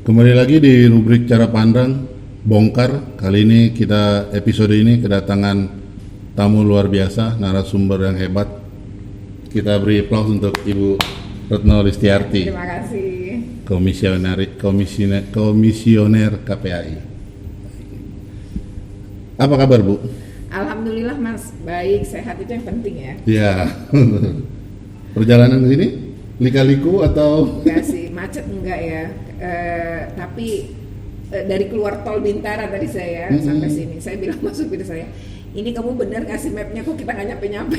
Kembali lagi di rubrik Cara Pandang Bongkar. Kali ini episode ini kedatangan tamu luar biasa, narasumber yang hebat. Kita beri aplaus untuk Ibu Retno Listiarti. Terima kasih. Komisioner KPAI. Apa kabar, Bu? Alhamdulillah Mas, baik, sehat itu yang penting ya. Ya. Perjalanan ke sini lika-liku atau? Enggak sih, macet enggak ya. Tapi dari keluar tol Bintara tadi saya sampai sini, saya bilang masuk video saya, ini kamu benar ngasih mapnya kok kita nggak nyampe-nyampe.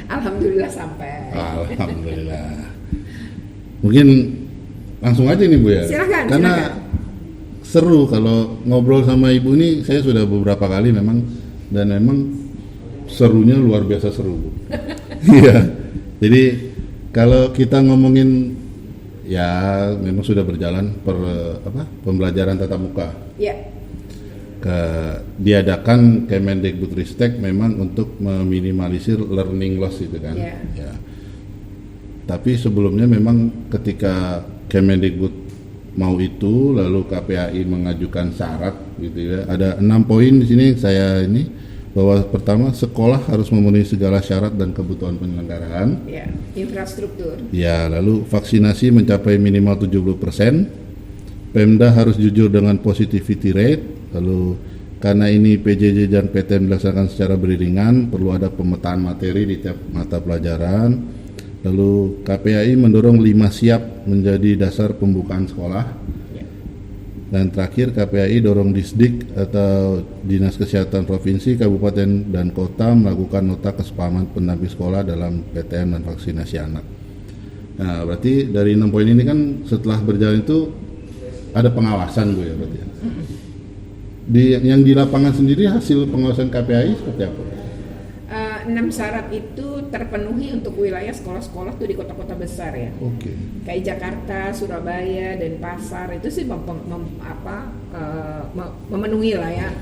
Alhamdulillah sampai. Alhamdulillah. Mungkin langsung aja nih Bu ya. Silakan. Karena seru kalau ngobrol sama Ibu ini, saya sudah beberapa kali memang, dan memang serunya luar biasa seru Bu. Iya. Jadi kalau kita ngomongin ya memang sudah berjalan pembelajaran tatap muka. Ya. Diadakan Kemendikbudristek memang untuk meminimalisir learning loss itu kan. Ya. Tapi sebelumnya memang ketika Kemendikbud mau itu, lalu KPAI mengajukan syarat gitu ya. Ada 6 poin di sini bahwa pertama, sekolah harus memenuhi segala syarat dan kebutuhan penyelenggaraan. Ya, infrastruktur. Ya, lalu vaksinasi mencapai minimal 70%. Pemda harus jujur dengan positivity rate. Lalu karena ini PJJ dan PTN dilaksanakan secara beriringan, perlu ada pemetaan materi di tiap mata pelajaran. Lalu KPAI mendorong 5 siap menjadi dasar pembukaan sekolah. Dan terakhir, KPAI dorong Disdik atau Dinas Kesehatan Provinsi, Kabupaten, dan Kota melakukan nota kesepahaman pendamping sekolah dalam PTM dan vaksinasi anak. Nah, berarti dari 6 poin ini kan setelah berjalan itu ada pengawasan Bu ya berarti ya. Yang di lapangan sendiri hasil pengawasan KPAI seperti apa? 6 syarat itu terpenuhi untuk wilayah sekolah-sekolah tuh di kota-kota besar ya. Oke. Kayak Jakarta, Surabaya, Denpasar itu sih memenuhi lah ya.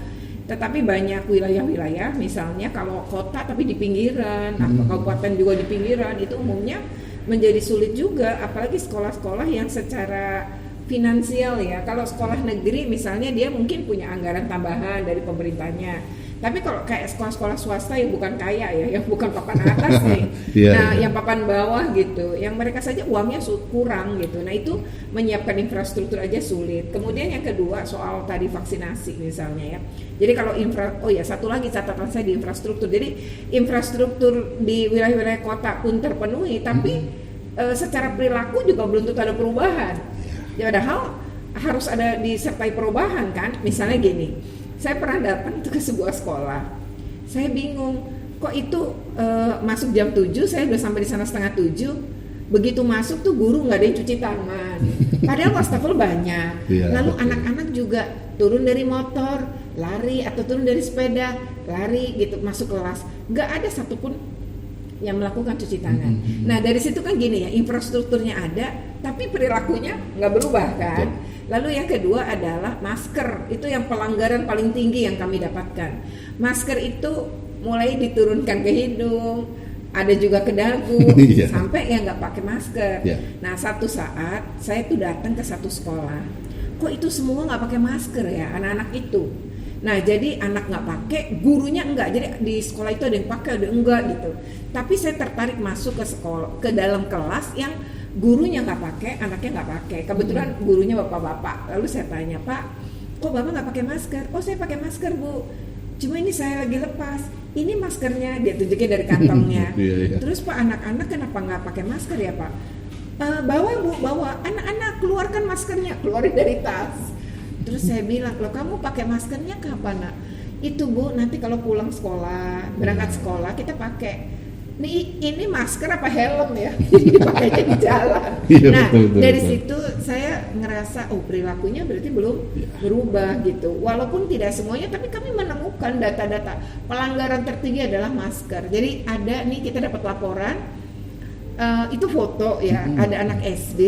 Tetapi banyak wilayah-wilayah, misalnya kalau kota tapi di pinggiran, atau kabupaten juga di pinggiran, itu umumnya menjadi sulit juga, apalagi sekolah-sekolah yang secara finansial ya. Kalau sekolah negeri misalnya dia mungkin punya anggaran tambahan dari pemerintahnya. Tapi kalau kayak sekolah-sekolah swasta yang bukan kaya ya, yang bukan papan atas nih, yang papan bawah gitu, yang mereka saja uangnya kurang gitu. Nah itu menyiapkan infrastruktur aja sulit. Kemudian yang kedua soal tadi vaksinasi misalnya ya. Jadi kalau satu lagi catatan saya di infrastruktur. Jadi infrastruktur di wilayah-wilayah kota pun terpenuhi, tapi secara perilaku juga belum tentu ada perubahan. Ya padahal harus ada disertai perubahan kan. Misalnya gini. Saya pernah datang ke sebuah sekolah, saya bingung, kok itu masuk jam 7, saya udah sampai di sana setengah 7, begitu masuk tuh guru nggak ada yang cuci tangan, padahal wastafel banyak, lalu anak-anak juga turun dari motor, lari, atau turun dari sepeda, lari gitu, masuk kelas, nggak ada satupun yang melakukan cuci tangan. Nah dari situ kan gini ya, infrastrukturnya ada, tapi perilakunya nggak berubah kan. Lalu yang kedua adalah masker, itu yang pelanggaran paling tinggi yang kami dapatkan. Masker itu mulai diturunkan ke hidung, ada juga ke dagu, sampai yang nggak pakai masker. Nah satu saat saya tuh datang ke satu sekolah, kok itu semua nggak pakai masker ya anak-anak itu. Nah jadi anak nggak pakai, gurunya enggak. Jadi di sekolah itu ada yang pakai, ada enggak gitu. Tapi saya tertarik masuk ke dalam kelas yang gurunya nggak pakai, anaknya nggak pakai. Kebetulan gurunya bapak-bapak. Lalu saya tanya, Pak, kok bapak nggak pakai masker? Oh saya pakai masker Bu. Cuma ini saya lagi lepas. Ini maskernya, dia tunjukin dari kantongnya. Terus Pak, anak-anak kenapa nggak pakai masker ya Pak? Bawa Bu, bawa. Anak-anak keluarkan maskernya, keluarin dari tas. Terus saya bilang, loh kamu pakai maskernya kapan nak? Itu Bu, nanti kalau pulang sekolah, berangkat sekolah kita pakai. Ini masker apa helm ya? Jadi dipakainya di jalan. Nah dari situ saya ngerasa, perilakunya berarti belum berubah gitu. Walaupun tidak semuanya, tapi kami menemukan data-data pelanggaran tertinggi adalah masker. Jadi ada nih kita dapat laporan, itu foto ya, ada anak SD,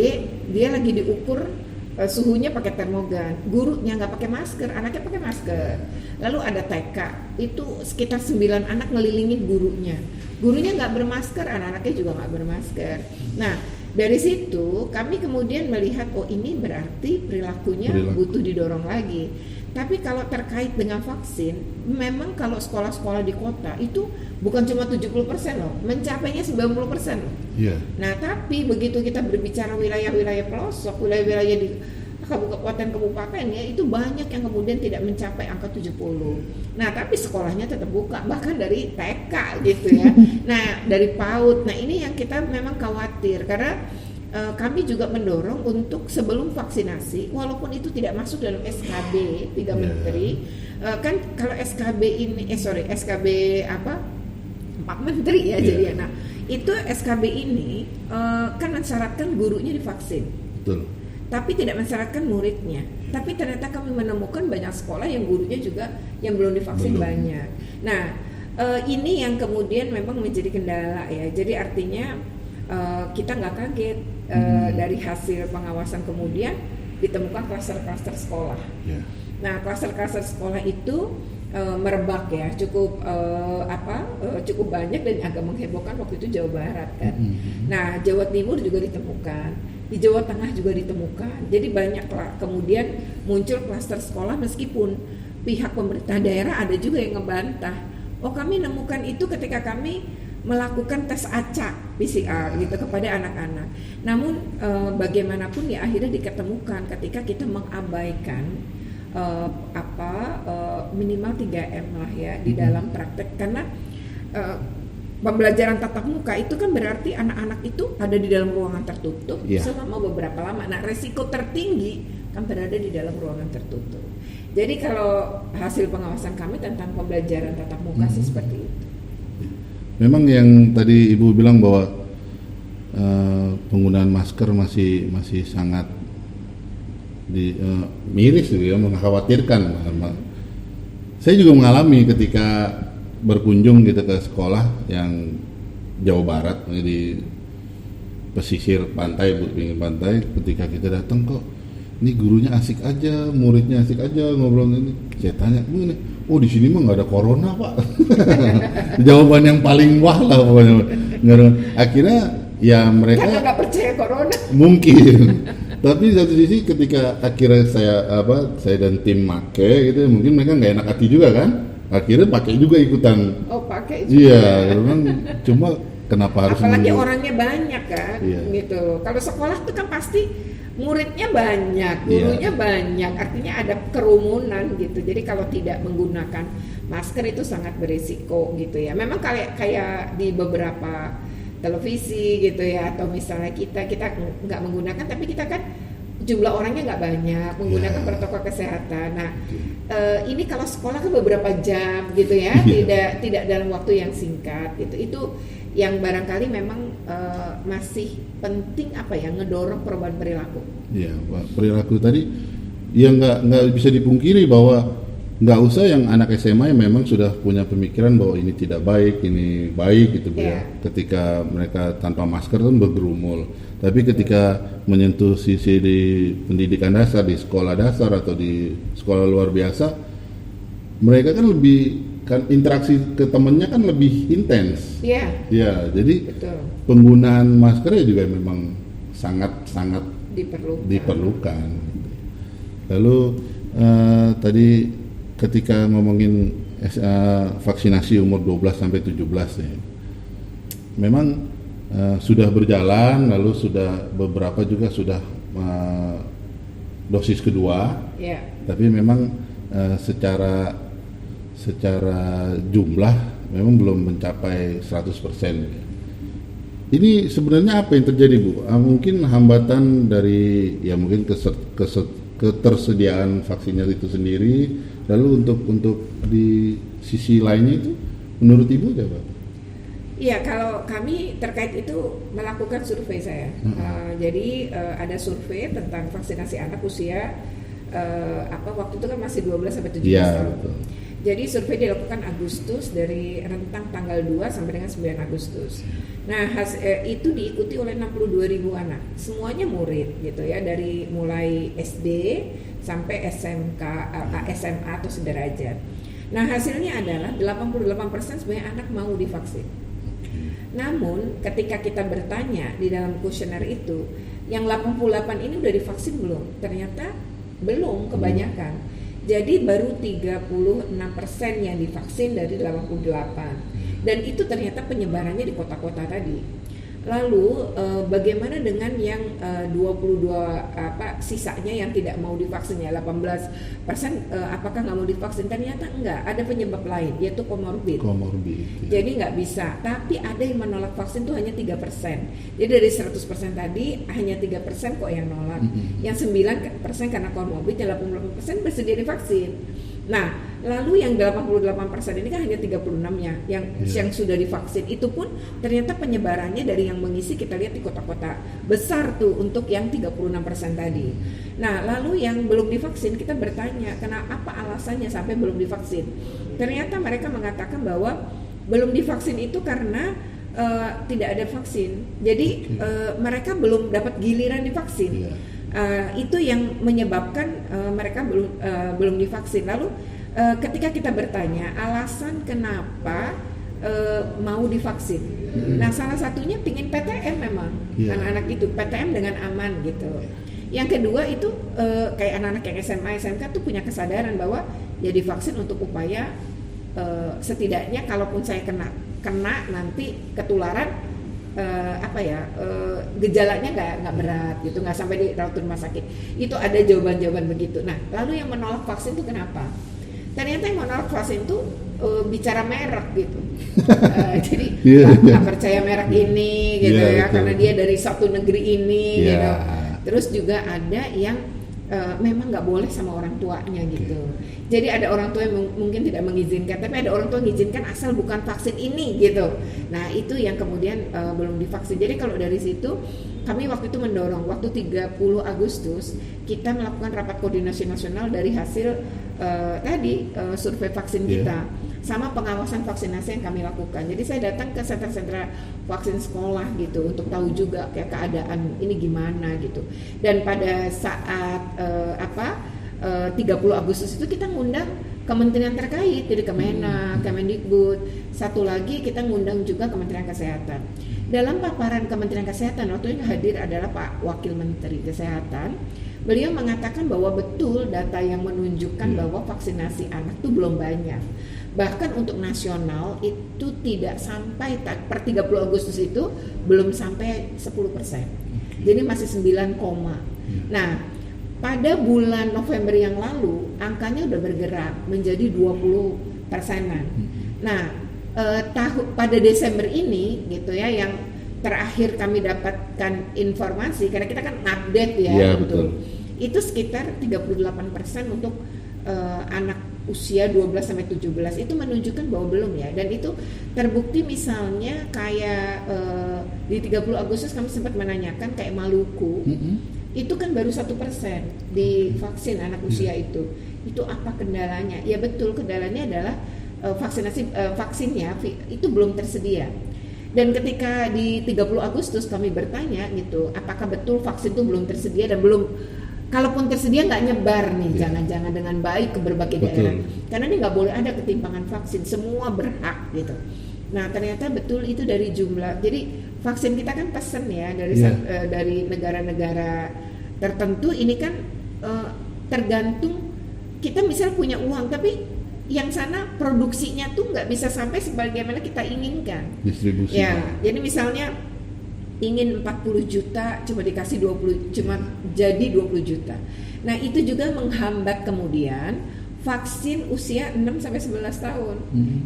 dia lagi diukur suhunya pakai termogan, gurunya nggak pakai masker, anaknya pakai masker. Lalu ada TK, itu sekitar 9 anak ngelilingin gurunya. gurunya nggak bermasker, anak-anaknya juga nggak bermasker. Nah, dari situ kami kemudian melihat, oh ini berarti perilakunya butuh didorong lagi. Tapi kalau terkait dengan vaksin, memang kalau sekolah-sekolah di kota itu bukan cuma 70% loh, mencapainya 90% loh. Yeah. Nah, tapi begitu kita berbicara wilayah-wilayah pelosok, wilayah-wilayah di kabupaten ya, itu banyak yang kemudian tidak mencapai angka 70. Nah, tapi sekolahnya tetap buka, bahkan dari TK gitu ya. Nah, dari PAUD. Nah, ini yang kita memang khawatir karena kami juga mendorong untuk sebelum vaksinasi, walaupun itu tidak masuk dalam SKB 3 Menteri, kan kalau SKB ini, SKB apa 4 Menteri ya jadinya. Nah, itu SKB ini kan mensyaratkan gurunya divaksin. Betul. Tapi tidak mensyaratkan muridnya. Tapi ternyata kami menemukan banyak sekolah yang gurunya juga yang belum divaksin banyak. Nah, ini yang kemudian memang menjadi kendala ya. Jadi artinya kita nggak kaget dari hasil pengawasan kemudian ditemukan klaster-klaster sekolah. Yeah. Nah, klaster-klaster sekolah itu merebak ya, cukup cukup banyak dan agak menghebohkan waktu itu Jawa Barat kan. Nah, Jawa Timur juga ditemukan, di Jawa Tengah juga ditemukan. Jadi banyak kemudian muncul klaster sekolah meskipun pihak pemerintah daerah ada juga yang ngebantah. Oh, kami nemukan itu ketika kami melakukan tes acak PCR gitu kepada anak-anak. Namun bagaimanapun ya akhirnya diketemukan ketika kita mengabaikan minimal 3M lah ya di dalam praktek, karena pembelajaran tatap muka itu kan berarti anak-anak itu ada di dalam ruangan tertutup selama beberapa lama. Nah, resiko tertinggi kan berada di dalam ruangan tertutup. Jadi kalau hasil pengawasan kami tentang pembelajaran tatap muka sih seperti itu. Memang yang tadi Ibu bilang bahwa penggunaan masker masih sangat miris gitu ya, mengkhawatirkan. Saya juga mengalami ketika berkunjung gitu ke sekolah yang Jawa Barat di pesisir pantai, pinggir pantai, ketika kita datang kok ini gurunya asik aja, muridnya asik aja ngobrol ini. Saya tanya, "Bu ini, oh di sini mah nggak ada corona, Pak." Jawaban yang paling wah lah pokoknya. Akhirnya ya mereka karena nggak percaya corona. Mungkin. Tapi di satu sisi ketika akhirnya saya dan tim make gitu, mungkin mereka nggak enak hati juga kan. Akhirnya pakai juga ikutan. Oh, pakai juga. Iya, memang cuma kenapa harus apalagi orangnya banyak kan, gitu. Kalau sekolah itu kan pasti muridnya banyak, gurunya banyak, artinya ada kerumunan gitu. Jadi kalau tidak menggunakan masker itu sangat berisiko gitu ya. Memang kayak di beberapa televisi gitu ya, atau misalnya kita nggak menggunakan, tapi kita kan jumlah orangnya nggak banyak, menggunakan protokol kesehatan. Nah, ini kalau sekolah kan beberapa jam gitu ya, tidak dalam waktu yang singkat gitu. Itu yang barangkali memang masih penting ngedorong perubahan perilaku. Iya, perilaku tadi ya nggak bisa dipungkiri bahwa nggak usah yang anak SMA yang memang sudah punya pemikiran bahwa ini tidak baik, ini baik gitu ya. Ketika mereka tanpa masker kan bergerumul. Tapi ketika menyentuh sisi di pendidikan dasar, di sekolah dasar atau di sekolah luar biasa, mereka kan lebih interaksi ke temennya kan lebih intens. Iya. Ya, jadi penggunaan maskernya juga memang sangat diperlukan. Lalu tadi ketika ngomongin vaksinasi umur 12 sampai 17 ya. Memang sudah berjalan, lalu sudah beberapa juga sudah dosis kedua. Tapi memang secara jumlah memang belum mencapai 100%. Ini sebenarnya apa yang terjadi, Bu? Mungkin hambatan dari mungkin ketersediaan vaksinnya itu sendiri, lalu untuk di sisi lainnya itu menurut Ibu apa? Iya, kalau kami terkait itu melakukan survei saya. Jadi ada survei tentang vaksinasi anak usia waktu itu kan masih 12 sampai 17 tahun. Betul. Jadi survei dilakukan Agustus, dari rentang tanggal 2 sampai dengan 9 Agustus. Nah, itu diikuti oleh 62.000 anak. Semuanya murid gitu ya, dari mulai SD sampai SMK, SMA atau sederajat. Nah, hasilnya adalah 88% sebenarnya anak mau divaksin. namun ketika kita bertanya di dalam kuesioner itu, yang 88 ini udah divaksin belum? Ternyata belum, kebanyakan. Jadi baru 36% yang divaksin dari 88. Dan itu ternyata penyebarannya di kota-kota tadi. Lalu bagaimana dengan yang 22 sisanya yang tidak mau divaksin ya 18%, apakah nggak mau divaksin? Ternyata enggak, ada penyebab lain yaitu komorbid. Ya. Jadi nggak bisa, tapi ada yang menolak vaksin itu hanya 3%. Jadi dari 100% tadi hanya 3% kok yang nolak. Yang 9% karena komorbid, yang 88% bersedia divaksin. Nah, lalu yang 88% ini kan hanya 36-nya yang sudah divaksin. Itu pun ternyata penyebarannya dari yang mengisi kita lihat di kota-kota besar tuh untuk yang 36% tadi. Nah, lalu yang belum divaksin kita bertanya, kenapa alasannya sampai belum divaksin? Ternyata mereka mengatakan bahwa belum divaksin itu karena tidak ada vaksin. Jadi mereka belum dapat giliran divaksin. Itu yang menyebabkan mereka belum divaksin. Lalu ketika kita bertanya alasan kenapa mau divaksin, nah salah satunya pingin PTM memang, anak-anak itu PTM dengan aman gitu. Yang kedua itu kayak anak-anak yang SMA, SMK tuh punya kesadaran bahwa ya divaksin untuk upaya setidaknya kalaupun saya kena nanti ketularan gejalanya nggak berat gitu, nggak sampai dirawat di rumah sakit. Itu ada jawaban-jawaban begitu. Nah, lalu yang menolak vaksin itu kenapa? Ternyata yang menolak vaksin itu bicara merek gitu. Jadi nggak percaya merek ini gitu karena dia dari satu negeri ini gitu. Terus juga ada yang memang nggak boleh sama orang tuanya gitu. Jadi ada orang tua yang mungkin tidak mengizinkan, tapi ada orang tua yang mengizinkan asal bukan vaksin ini gitu. Nah itu yang kemudian belum divaksin. Jadi kalau dari situ kami waktu itu mendorong, waktu 30 Agustus kita melakukan rapat koordinasi nasional dari hasil survei vaksin kita sama pengawasan vaksinasi yang kami lakukan. Jadi saya datang ke sentra-sentra vaksin sekolah gitu untuk tahu juga kayak keadaan ini gimana gitu. Dan pada saat 30 Agustus itu kita ngundang kementerian terkait, jadi Kemenak, Kemendikbud. Satu lagi kita ngundang juga Kementerian Kesehatan. Dalam paparan Kementerian Kesehatan waktu itu hadir adalah Pak Wakil Menteri Kesehatan. Beliau mengatakan bahwa betul data yang menunjukkan bahwa vaksinasi anak itu belum banyak. Bahkan untuk nasional itu tidak sampai per 30 Agustus itu belum sampai 10%. Jadi masih 9, nah pada bulan November yang lalu angkanya udah bergerak menjadi 20%-an. Nah pada Desember ini gitu ya, yang terakhir kami dapatkan informasi karena kita kan update betul. Itu sekitar 38% untuk anak usia 12-17 itu menunjukkan bahwa belum ya. Dan itu terbukti misalnya kayak di 30 Agustus kami sempat menanyakan kayak Maluku, itu kan baru 1% di vaksin anak usia itu apa kendalanya? Ya betul, kendalanya adalah vaksinnya itu belum tersedia. Dan ketika di 30 Agustus kami bertanya gitu, apakah betul vaksin itu belum tersedia dan belum, kalaupun tersedia nggak nyebar nih, jangan-jangan dengan baik ke berbagai daerah. Karena ini nggak boleh ada ketimpangan vaksin, semua berhak gitu. Nah ternyata betul itu dari jumlah. Jadi vaksin kita kan pesen ya dari negara-negara tertentu. Ini kan tergantung kita misalnya punya uang, tapi yang sana produksinya tuh nggak bisa sampai sebagaimana kita inginkan. Distribusi. Ya, jadi misalnya ingin 40 juta cuma dikasih 20, cuma jadi 20 juta. Nah, itu juga menghambat kemudian vaksin usia 6-11 tahun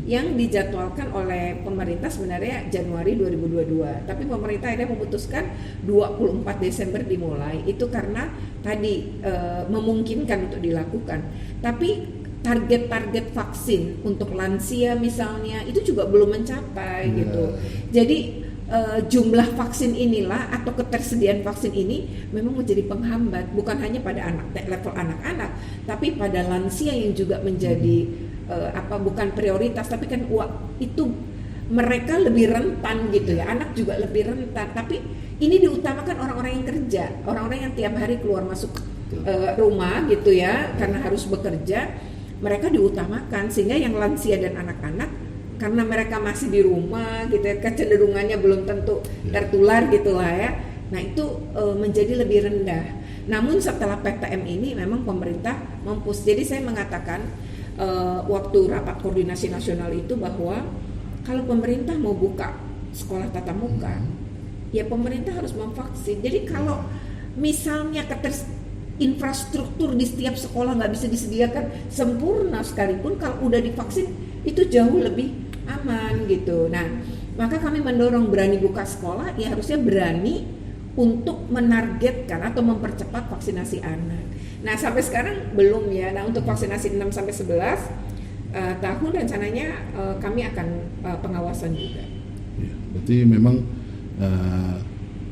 yang dijadwalkan oleh pemerintah sebenarnya Januari 2022. Tapi pemerintah akhirnya memutuskan 24 Desember dimulai. Itu karena tadi memungkinkan untuk dilakukan. Tapi target-target vaksin untuk lansia misalnya itu juga belum mencapai gitu. Jadi jumlah vaksin inilah atau ketersediaan vaksin ini memang menjadi penghambat, bukan hanya pada level anak-anak, tapi pada lansia yang juga menjadi bukan prioritas, tapi kan itu mereka lebih rentan gitu ya. Anak juga lebih rentan, tapi ini diutamakan orang-orang yang kerja, orang-orang yang tiap hari keluar masuk rumah gitu ya, karena harus bekerja. Mereka diutamakan, sehingga yang lansia dan anak-anak karena mereka masih di rumah gitu ya, kecenderungannya belum tentu tertular gitulah ya. Nah itu menjadi lebih rendah. Namun setelah PTM ini memang pemerintah mempush. Jadi saya mengatakan waktu rapat koordinasi nasional itu bahwa kalau pemerintah mau buka sekolah tatap muka, ya pemerintah harus memvaksin. Jadi kalau misalnya infrastruktur di setiap sekolah nggak bisa disediakan sempurna sekalipun, kalau udah divaksin itu jauh lebih aman gitu. Nah, maka kami mendorong berani buka sekolah, ya harusnya berani untuk menargetkan atau mempercepat vaksinasi anak. Nah, sampai sekarang belum ya. Nah, untuk vaksinasi 6 sampai 11 tahun rencananya kami akan pengawasan juga. Ya, berarti memang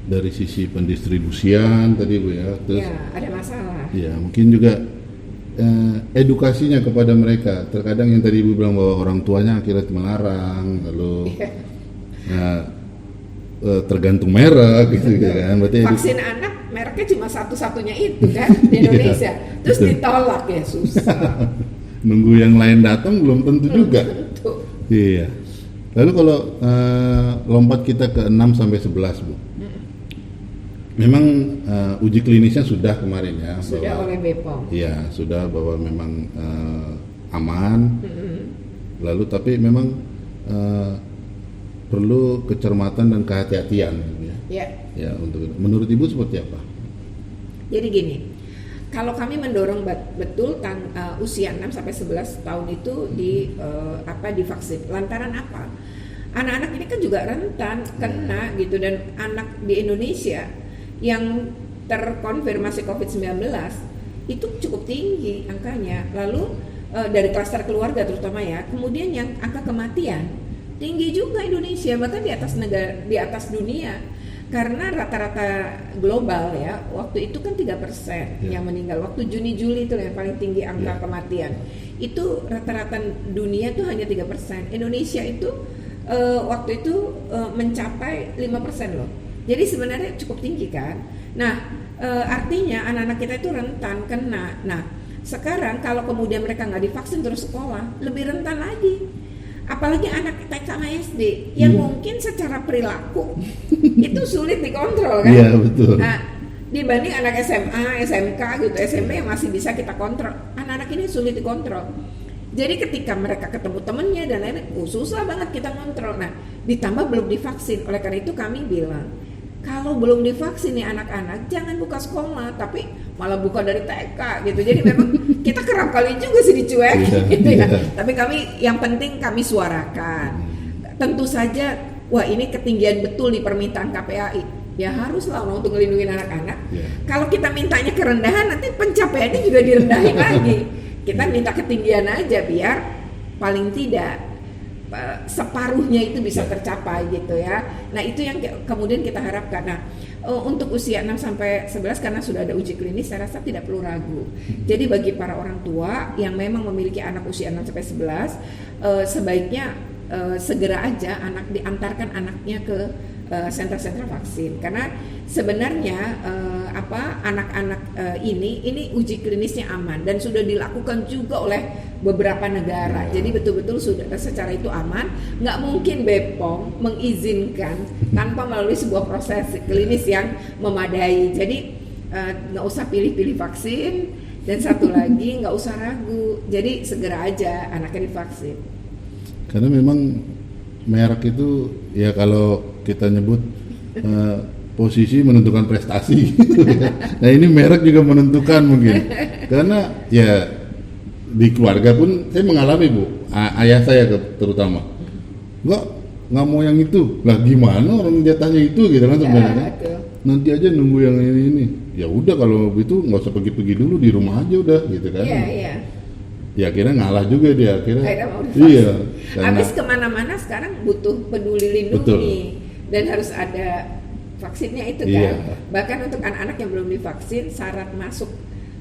dari sisi pendistribusian tadi Bu ya, terus ya ada masalah. Ya, mungkin juga edukasinya kepada mereka. Terkadang yang tadi Ibu bilang bahwa orang tuanya akhirnya melarang, lalu tergantung merek gitu kan. Berarti vaksin anak mereknya cuma satu-satunya itu kan di Indonesia. Terus ditolak ya, susah. Nunggu yang lain datang belum tentu juga. Iya. Lalu kalau lompat kita ke 6 sampai 11 Bu. Memang uji klinisnya sudah kemarin ya. Sudah bahwa, oleh BPOM. Iya, sudah bahwa memang aman. Lalu tapi memang perlu kecermatan dan kehati-hatian ya. Ya. Ya, untuk menurut Ibu seperti apa? Jadi gini, kalau kami mendorong betul usia 6 sampai 11 tahun itu divaksin. Lantaran apa? Anak-anak ini kan juga rentan kena gitu, dan anak di Indonesia yang terkonfirmasi COVID-19 itu cukup tinggi angkanya. Lalu dari klaster keluarga terutama ya. Kemudian yang angka kematian tinggi juga Indonesia, bahkan di atas dunia. Karena rata-rata global ya, waktu itu kan 3% yang meninggal. Waktu Juni-Juli itu yang paling tinggi angka kematian. Itu rata-rata dunia itu hanya 3%. Indonesia itu waktu itu mencapai 5% loh. Jadi sebenarnya cukup tinggi kan. Nah, artinya anak-anak kita itu rentan kena. Nah, sekarang kalau kemudian mereka nggak divaksin terus sekolah, lebih rentan lagi. Apalagi anak TK sama SD yang mungkin secara perilaku itu sulit dikontrol kan. Iya, betul. Nah, dibanding anak SMA, SMK gitu, SMP yang masih bisa kita kontrol, anak-anak ini sulit dikontrol. Jadi ketika mereka ketemu temennya dan lain-lain, susah banget kita kontrol. Nah, ditambah belum divaksin. Oleh karena itu kami bilang, kalau belum divaksin nih anak-anak, jangan buka sekolah, tapi malah buka dari TK gitu. Jadi memang kita kerap kali juga sih dicuekin gitu ya. Tapi yang penting kami suarakan. Tentu saja, wah ini ketinggian betul di permintaan KPAI. Ya haruslah untuk melindungi anak-anak. Kalau kita mintanya kerendahan, nanti pencapaiannya juga direndahin lagi. Kita minta ketinggian aja biar paling tidak separuhnya itu bisa tercapai gitu ya. Nah itu yang kemudian kita harapkan. Nah untuk usia 6 sampai 11 karena sudah ada uji klinis, saya rasa tidak perlu ragu. Jadi bagi para orang tua yang memang memiliki anak usia 6 sampai 11, sebaiknya segera aja diantarkan anaknya ke sentra-sentra vaksin, karena sebenarnya anak-anak ini uji klinisnya aman dan sudah dilakukan juga oleh beberapa negara. Jadi betul-betul sudah secara itu aman. Nggak mungkin BPOM mengizinkan tanpa melalui sebuah proses klinis yang memadai. Jadi nggak usah pilih-pilih vaksin, dan satu lagi nggak usah ragu. Jadi segera aja anaknya divaksin. Karena memang merek itu ya kalau kita nyebut posisi menentukan prestasi. Nah ini merek juga menentukan mungkin. Karena ya di keluarga pun saya mengalami Bu, ayah saya terutama nggak mau yang itu. Lah gimana orang jatahnya itu gitu kan sebenarnya. Nanti aja nunggu yang ini. Ya udah kalau begitu nggak usah pergi-pergi dulu, di rumah aja udah gitu kan. Iya. Ya akhirnya ngalah juga dia akhirnya mau divaksin. Iya. Habis kemana-mana sekarang butuh peduli lindungi. Dan harus ada vaksinnya itu kan. Bahkan untuk anak-anak yang belum divaksin, syarat masuk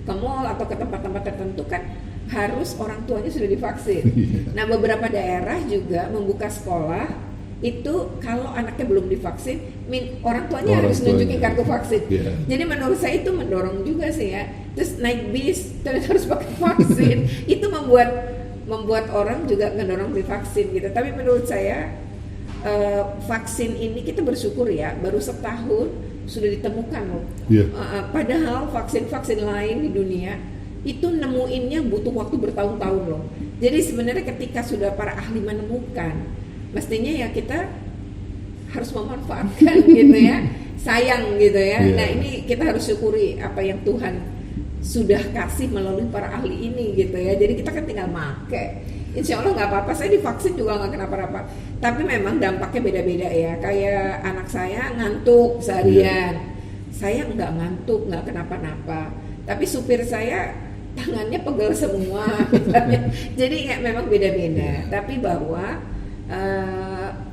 ke mall atau ke tempat-tempat tertentu kan harus orang tuanya sudah divaksin. Nah beberapa daerah juga membuka sekolah itu kalau anaknya belum divaksin, orang tuanya harus nunjukin kartu vaksin. Jadi menurut saya itu mendorong juga sih ya. Terus naik bis terus harus pakai vaksin. Itu membuat membuat orang juga ngedorong divaksin gitu. Tapi menurut saya vaksin ini kita bersyukur ya, baru setahun sudah ditemukan loh. Padahal vaksin-vaksin lain di dunia itu nemuinnya butuh waktu bertahun-tahun loh. Jadi sebenarnya ketika sudah para ahli menemukan, mestinya ya kita harus memanfaatkan gitu ya, sayang gitu ya. Nah ini kita harus syukuri apa yang Tuhan sudah kasih melalui para ahli ini gitu ya. Jadi kita kan tinggal make. Insya Allah nggak apa-apa, saya divaksin juga nggak kenapa-napa. Tapi memang dampaknya beda-beda ya. Kayak anak saya ngantuk seharian, saya nggak ngantuk, nggak kenapa-napa. Tapi supir saya tangannya pegel semua. Jadi memang beda-beda. Tapi bahwa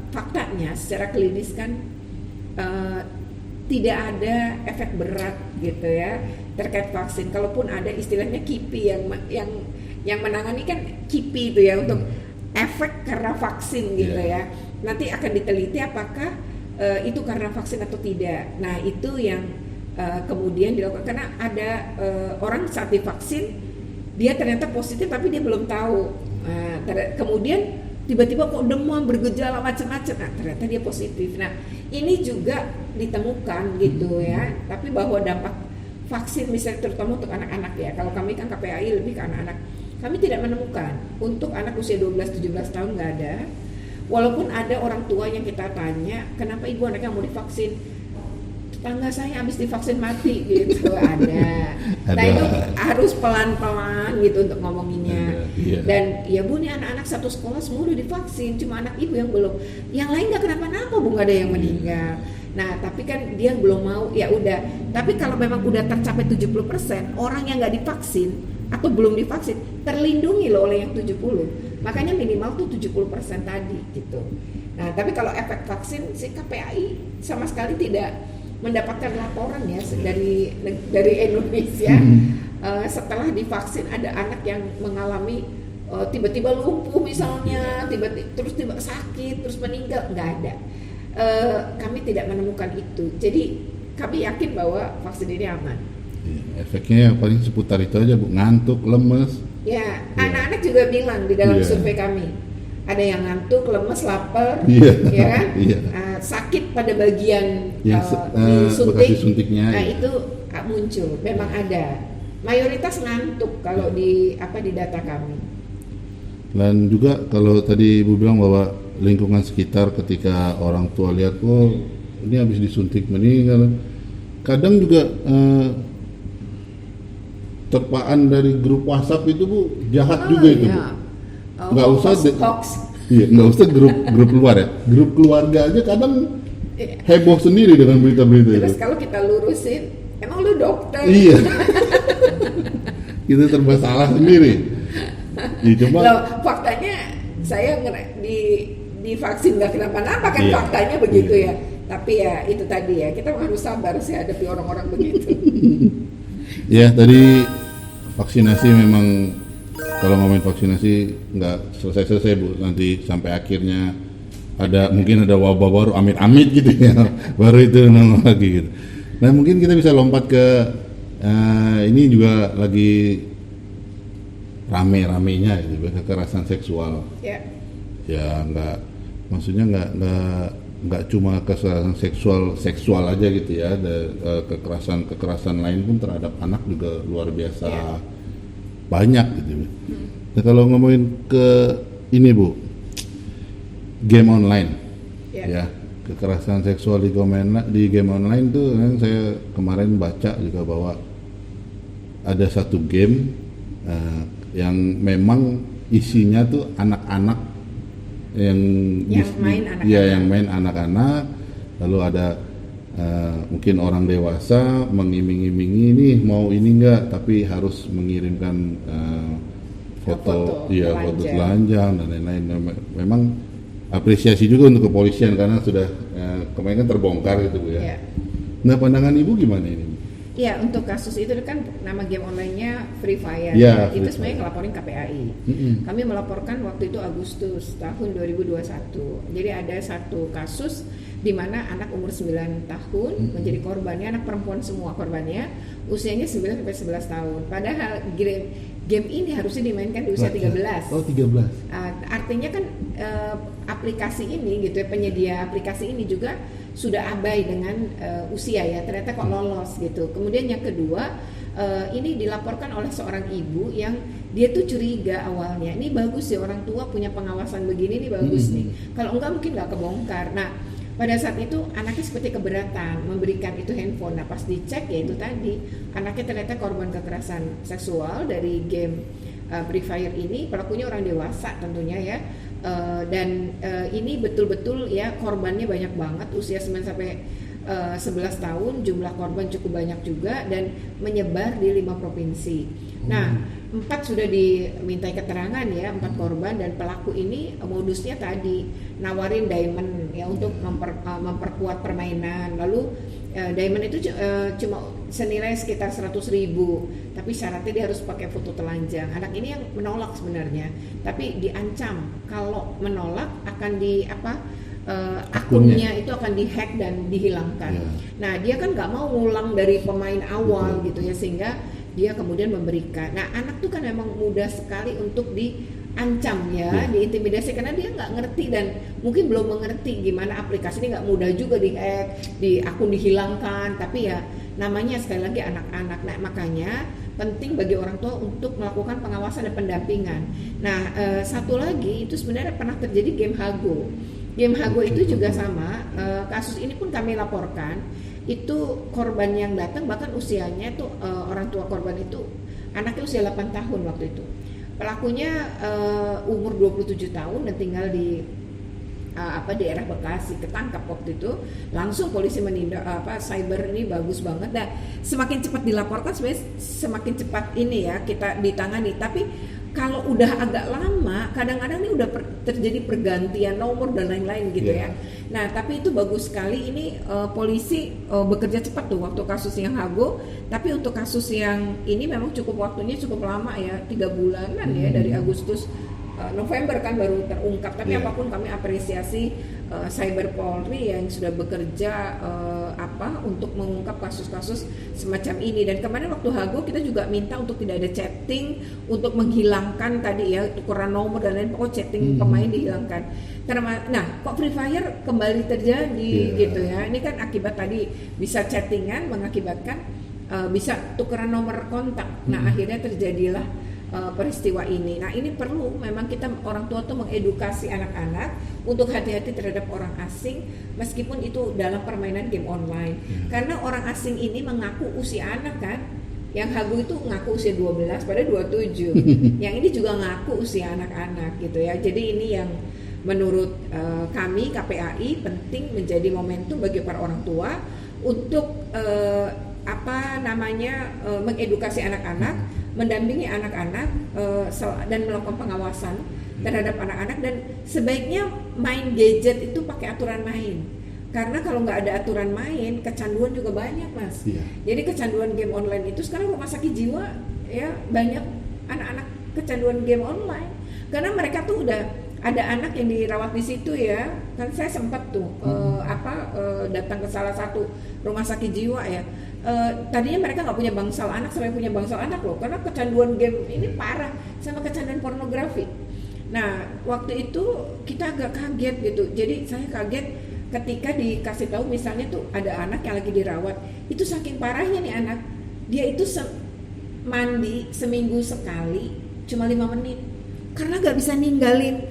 faktanya secara klinis kan tidak ada efek berat gitu ya terkait vaksin. Kalaupun ada istilahnya KIPI yang menangani kan KIPI itu ya untuk efek karena vaksin gitu ya. Nanti akan diteliti apakah itu karena vaksin atau tidak. Nah itu yang kemudian dilakukan karena ada orang saat divaksin dia ternyata positif tapi dia belum tahu. Kemudian tiba-tiba kok demam bergejala macam-macam. Nah ternyata dia positif. Nah ini juga ditemukan gitu ya. Tapi bahwa dampak vaksin misalnya terutama untuk anak-anak ya. Kalau kami kan KPAI lebih ke anak-anak. Kami tidak menemukan untuk anak usia 12-17 tahun nggak ada. Walaupun ada orang tua yang kita tanya, kenapa ibu anaknya mau divaksin? Tetangga saya habis divaksin mati gitu. Ada. Nah itu harus pelan-pelan gitu untuk ngomonginnya. Dan ya bu, nih anak-anak satu sekolah semua udah divaksin, cuma anak ibu yang belum. Yang lain nggak kenapa-napa bu, nggak ada yang meninggal. Nah tapi kan dia belum mau, ya udah. Tapi kalau memang udah tercapai 70%, orang yang nggak divaksin atau belum divaksin terlindungi loh oleh yang 70. Makanya minimal tuh 70% tadi gitu. Nah tapi kalau efek vaksin si KPAI sama sekali tidak mendapatkan laporan ya dari Indonesia setelah divaksin ada anak yang mengalami tiba-tiba lumpuh misalnya, tiba-tiba sakit terus meninggal, nggak ada. Kami tidak menemukan itu. Jadi kami yakin bahwa vaksin ini aman. Efeknya yang paling seputar itu aja bu, ngantuk, lemes. Ya, anak-anak juga bilang di dalam survei kami, ada yang ngantuk, lemes, lapar, ya kan? Sakit pada bagian disuntiknya. Nah itu muncul, memang ada. Mayoritas ngantuk kalau di data kami. Dan juga kalau tadi ibu bilang bahwa lingkungan sekitar ketika orang tua lihat, oh ini habis disuntik meninggal. Kadang juga terpaan dari grup WhatsApp itu bu, jahat juga itu bu. Nggak usah nggak usah grup luar ya, grup keluarga aja kadang heboh sendiri dengan berita-berita itu. Terus kalau kita lurusin, emang lu dokter? Iya. Kita serba salah sendiri. Ya, coba. Loh, faktanya saya di vaksin nggak kenapa-napa kan, faktanya begitu ya. Tapi ya itu tadi ya, kita harus sabar sih hadapi orang-orang begitu. Ya tadi vaksinasi memang kalau ngomongin vaksinasi nggak selesai bu, nanti sampai akhirnya mungkin ada wabah baru, amit-amit gitu ya, baru itu nongol lagi gitu. Nah mungkin kita bisa lompat ke ini juga lagi rame-ramenya gitu, kekerasan seksual. Ya maksudnya nggak cuma kekerasan seksual aja gitu ya, ada kekerasan lain pun terhadap anak juga luar biasa banyak gitu. Nah kalau ngomongin ke ini bu, game online, ya kekerasan seksual di game online tuh kan saya kemarin baca juga bahwa ada satu game yang memang isinya tuh anak-anak yang main anak-anak, lalu ada mungkin orang dewasa mengiming-imingi nih mau ini enggak, tapi harus mengirimkan foto telanjang dan lain-lain. Memang apresiasi juga untuk kepolisian karena sudah kemarin kan terbongkar gitu bu ya. Nah pandangan ibu gimana ini? Ya untuk kasus itu kan nama game online-nya Free Fire. Itu sebenarnya ngelaporin KPAI. Kami melaporkan waktu itu Agustus tahun 2021. Jadi ada satu kasus di mana anak umur 9 tahun menjadi korbannya, anak perempuan semua korbannya, usianya 9 sampai 11 tahun. Padahal game ini harusnya dimainkan di usia 13. Oh, 13. Artinya kan aplikasi ini gitu ya, penyedia aplikasi ini juga sudah abai dengan usia ya, ternyata kok lolos gitu. Kemudian yang kedua, ini dilaporkan oleh seorang ibu yang dia tuh curiga awalnya, ini bagus ya orang tua punya pengawasan begini, ini bagus nih. Kalau enggak mungkin nggak kebongkar. Nah, pada saat itu anaknya seperti keberatan memberikan itu handphone. Nah, pas dicek ya itu tadi anaknya ternyata korban kekerasan seksual dari game Free Fire ini. Pelakunya orang dewasa tentunya ya. Dan ini betul-betul ya korbannya banyak banget, usia 9 sampai 11 tahun, jumlah korban cukup banyak juga dan menyebar di 5 provinsi. Nah, 4 sudah dimintai keterangan ya, 4 korban, dan pelaku ini modusnya tadi nawarin diamond ya untuk memperkuat permainan. Lalu diamond itu cuma senilai sekitar 100.000, tapi syaratnya dia harus pakai foto telanjang. Anak ini yang menolak sebenarnya, tapi diancam kalau menolak akan akunnya itu akan dihack dan dihilangkan. Nah, dia kan nggak mau ngulang dari pemain awal gitu ya, sehingga dia kemudian memberikan. Nah, anak tuh kan memang mudah sekali untuk diancam ya, diintimidasi karena dia nggak ngerti dan mungkin belum mengerti gimana aplikasi ini, nggak mudah juga dihack, di akun dihilangkan. Tapi ya namanya sekali lagi anak-anak. Nah, makanya penting bagi orang tua untuk melakukan pengawasan dan pendampingan. Nah, satu lagi itu sebenarnya pernah terjadi game Hago. Game Hago itu juga sama, kasus ini pun kami laporkan, itu korban yang datang bahkan usianya tuh orang tua korban itu anaknya usia 8 tahun waktu itu. Pelakunya umur 27 tahun dan tinggal di daerah Bekasi, ketangkap waktu itu. Langsung polisi menindak, cyber ini bagus banget. Nah, semakin cepat dilaporkan sebenarnya semakin cepat ini ya kita ditangani. Tapi kalau udah agak lama, kadang-kadang ini udah terjadi pergantian nomor dan lain-lain gitu ya. Nah, tapi itu bagus sekali ini polisi bekerja cepat tuh waktu kasus yang Hago. Tapi untuk kasus yang ini memang waktunya cukup lama ya, 3 bulanan ya, dari Agustus November kan baru terungkap. Tapi apapun kami apresiasi Cyber Polri yang sudah bekerja untuk mengungkap kasus-kasus semacam ini. Dan kemarin waktu Hago kita juga minta untuk tidak ada chatting, untuk menghilangkan tadi ya tukeran nomor dan lain, pokok chatting pemain dihilangkan. Karena kok Free Fire kembali terjadi gitu ya. Ini kan akibat tadi bisa chattingan mengakibatkan bisa tukeran nomor kontak. Nah, akhirnya terjadilah peristiwa ini. Nah, ini perlu memang kita orang tua tuh mengedukasi anak-anak untuk hati-hati terhadap orang asing meskipun itu dalam permainan game online. Karena orang asing ini mengaku usia anak kan. Yang Hago itu ngaku usia 12 pada 27. Yang ini juga ngaku usia anak-anak gitu ya. Jadi ini yang menurut kami KPAI penting menjadi momentum bagi para orang tua untuk mengedukasi anak-anak, mendampingi anak-anak dan melakukan pengawasan terhadap anak-anak. Dan sebaiknya main gadget itu pakai aturan main, karena kalau nggak ada aturan main kecanduan juga banyak mas. Jadi kecanduan game online itu sekarang rumah sakit jiwa ya banyak anak-anak kecanduan game online karena mereka tuh udah ada anak yang dirawat di situ ya. Kan saya sempat tuh datang ke salah satu rumah sakit jiwa ya. Tadinya mereka nggak punya bangsal anak, sampai punya bangsal anak loh, karena kecanduan game ini parah sama kecanduan pornografi. Nah, waktu itu kita agak kaget gitu. Jadi saya kaget ketika dikasih tahu misalnya tuh ada anak yang lagi dirawat, itu saking parahnya nih anak, dia itu mandi seminggu sekali cuma 5 menit karena nggak bisa ninggalin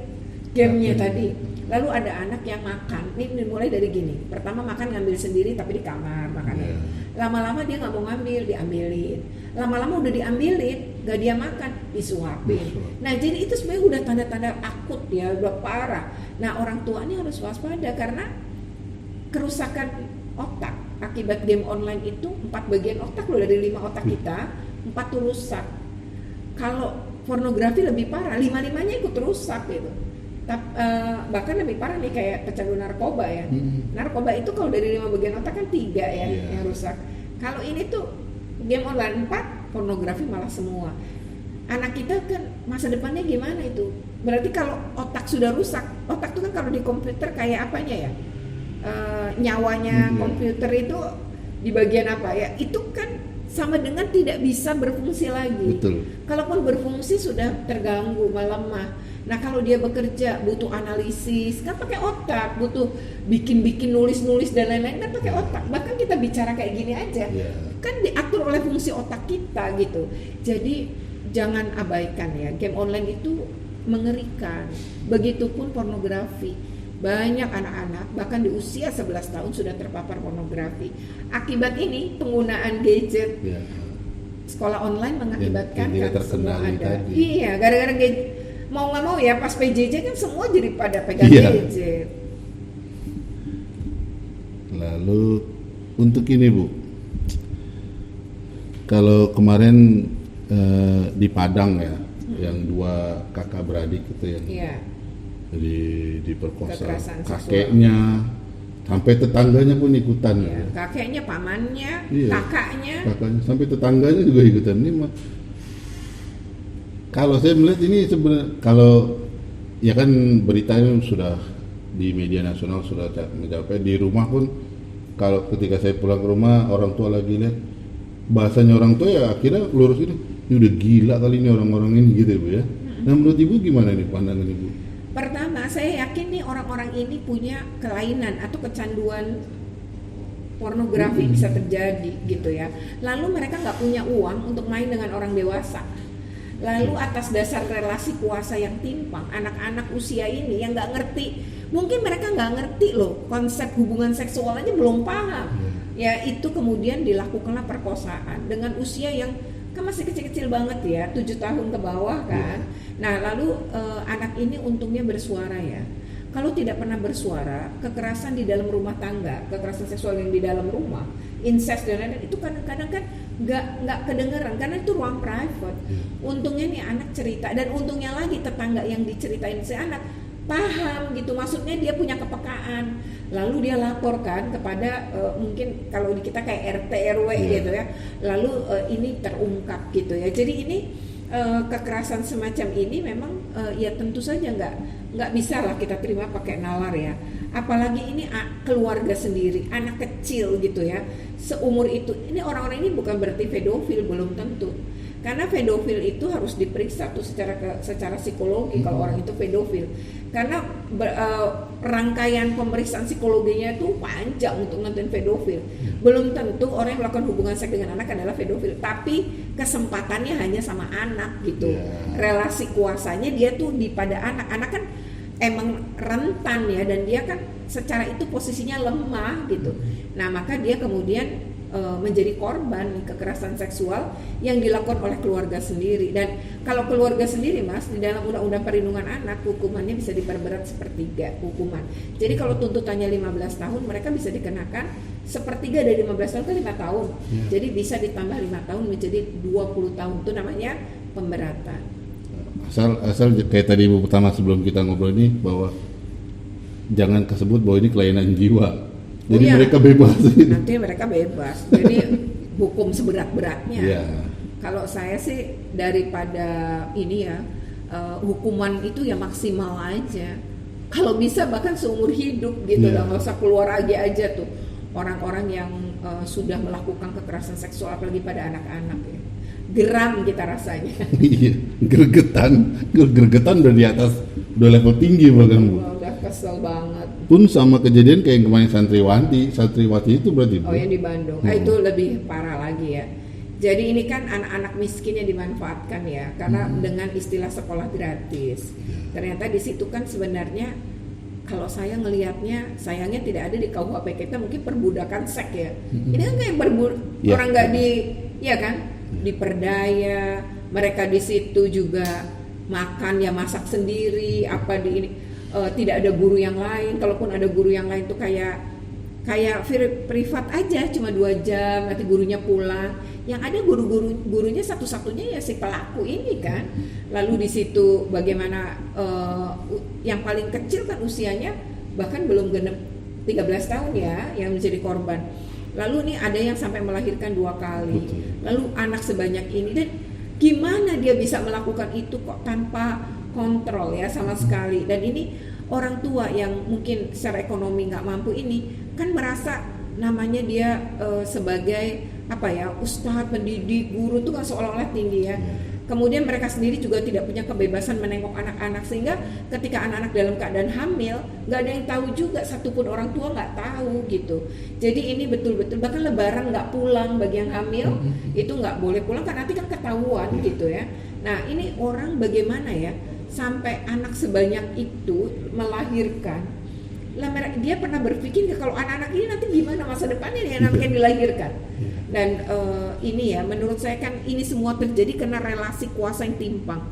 gamenya tadi. Lalu ada anak yang makan, ini mulai dari gini, pertama makan ngambil sendiri tapi di kamar makannya. Lama-lama dia nggak mau ngambil, diambilin. Lama-lama udah diambilin, nggak dia makan, disuapin. Nah, jadi itu sebenarnya udah tanda-tanda akut ya, udah parah. Nah, orang tua ini harus waspada karena kerusakan otak akibat game online itu 4 bagian otak loh, dari 5 otak kita 4 tuh rusak. Kalau pornografi lebih parah, 5-5-nya ikut rusak gitu. Bahkan lebih parah nih kayak kecanduan narkoba ya. Narkoba itu kalau dari 5 bagian otak kan 3 ya yang rusak. Kalau ini tuh game online 4, pornografi malah semua. Anak kita kan masa depannya gimana itu? Berarti kalau otak sudah rusak, otak itu kan kalau di komputer kayak apanya ya? nyawanya komputer itu di bagian apa ya? Itu kan sama dengan tidak bisa berfungsi lagi. Betul. Kalaupun berfungsi sudah terganggu, melemah. Nah kalau dia bekerja butuh analisis, kan pakai otak, butuh bikin nulis dan lain-lain kan pakai otak. Bahkan kita bicara kayak gini aja, kan diatur oleh fungsi otak kita gitu. Jadi jangan abaikan ya, game online itu mengerikan. Begitupun pornografi. Banyak anak-anak bahkan di usia 11 tahun sudah terpapar pornografi. Akibat ini penggunaan gadget, sekolah online mengakibatkan kan semua ada. Tadi. Iya, gara-gara gadget. Mau nggak mau ya pas PJJ kan semua jadi pada pegang gadget. Lalu untuk ini Bu, kalau kemarin di Padang ya, yang 2 kakak beradik itu yang diperkosa kakeknya, sampai tetangganya pun ikutan. Kakeknya, pamannya, kakaknya, sampai tetangganya juga ikutan. Ini mah kalau saya melihat ini sebenarnya, kalau ya kan beritanya sudah di media nasional sudah mencapai, di rumah pun kalau ketika saya pulang ke rumah orang tua lagi lihat bahasanya orang tua ya akhirnya lurus ini udah gila kali ini orang-orang ini gitu Bu ya. Nah menurut Ibu gimana nih pandangan Ibu? Pertama saya yakin nih orang-orang ini punya kelainan atau kecanduan pornografi bisa terjadi gitu ya. Lalu mereka nggak punya uang untuk main dengan orang dewasa. Lalu atas dasar relasi kuasa yang timpang, anak-anak usia ini yang nggak ngerti, mungkin mereka nggak ngerti loh konsep hubungan seksual aja belum paham. Ya itu kemudian dilakukanlah perkosaan dengan usia yang kan masih kecil-kecil banget ya, 7 tahun ke bawah kan. Nah lalu anak ini untungnya bersuara ya. Kalau tidak pernah bersuara, kekerasan di dalam rumah tangga, kekerasan seksual yang di dalam rumah, incest dan lain-lain itu kadang-kadang kan nggak kedengeran karena itu ruang private. Untungnya nih anak cerita, dan untungnya lagi tetangga yang diceritain si anak paham gitu, maksudnya dia punya kepekaan, lalu dia laporkan kepada mungkin kalau di kita kayak RT RW gitu ya, lalu ini terungkap gitu ya. Jadi ini kekerasan semacam ini memang ya tentu saja nggak bisa lah kita terima pakai nalar ya, apalagi ini keluarga sendiri, anak kecil gitu ya, seumur itu. Ini orang-orang ini bukan berarti pedofil, belum tentu, karena pedofil itu harus diperiksa tuh secara psikologi kalau orang itu pedofil, karena rangkaian pemeriksaan psikologinya itu panjang untuk nentuin pedofil. Belum tentu orang yang melakukan hubungan seks dengan anak adalah pedofil, tapi kesempatannya hanya sama anak gitu. Relasi kuasanya dia tuh pada anak kan emang rentan ya, dan dia kan secara itu posisinya lemah gitu. Nah maka dia kemudian menjadi korban kekerasan seksual yang dilakukan oleh keluarga sendiri. Dan kalau keluarga sendiri Mas, di dalam Undang-Undang Perlindungan Anak hukumannya bisa diperberat 1/3 hukuman. Jadi kalau tuntutannya 15 tahun, mereka bisa dikenakan 1/3 dari 15 tahun ke 5 tahun. Jadi bisa ditambah 5 tahun menjadi 20 tahun. Itu namanya pemberatan. Asal kayak tadi Ibu pertama sebelum kita ngobrol ini, bahwa jangan kesebut bahwa ini kelainan jiwa. Jadi mereka bebas. Nanti mereka bebas. Jadi hukum seberat-beratnya. Kalau saya sih daripada ini ya, hukuman itu ya maksimal aja. Kalau bisa bahkan seumur hidup gitu, nggak usah keluar aja tuh orang-orang yang sudah melakukan kekerasan seksual apalagi pada anak-anak ya. Geram kita rasanya. Gregetan udah di atas, udah level tinggi bahkan Bu. Udah kesel banget. Pun sama kejadian kayak yang kemarin santriwati itu berarti Bu. Oh yang di Bandung. Itu lebih parah lagi ya. Jadi ini kan anak-anak miskin yang dimanfaatkan ya, karena dengan istilah sekolah gratis. Ternyata di situ kan sebenarnya kalau saya ngelihatnya, sayangnya tidak ada di KUHP kita mungkin perbudakan seks ya. Ini kan kayak orang nggak diperdaya, mereka di situ juga makan ya masak sendiri, tidak ada guru yang lain. Kalaupun ada guru yang lain tuh kayak privat aja, cuma 2 jam nanti gurunya pulang. Yang ada gurunya satu-satunya ya si pelaku ini kan. Lalu di situ bagaimana yang paling kecil kan usianya bahkan belum genep 13 tahun ya yang menjadi korban. Lalu nih ada yang sampai melahirkan 2 kali. Lalu anak sebanyak ini, dan gimana dia bisa melakukan itu kok tanpa kontrol ya sama sekali. Dan ini orang tua yang mungkin secara ekonomi nggak mampu ini kan merasa namanya dia sebagai apa ya, ustadz, pendidik, guru itu kan seolah-olah tinggi ya. Kemudian mereka sendiri juga tidak punya kebebasan menengok anak-anak, sehingga ketika anak-anak dalam keadaan hamil nggak ada yang tahu juga, satupun orang tua nggak tahu gitu. Jadi ini betul-betul, bahkan lebaran nggak pulang bagi yang hamil itu nggak boleh pulang karena nanti kan ketahuan gitu ya. Nah ini orang bagaimana ya sampai anak sebanyak itu melahirkan. Dia pernah berpikir kalau anak-anak ini nanti gimana masa depannya nih anak yang dilahirkan. Dan ini ya menurut saya kan ini semua terjadi karena relasi kuasa yang timpang.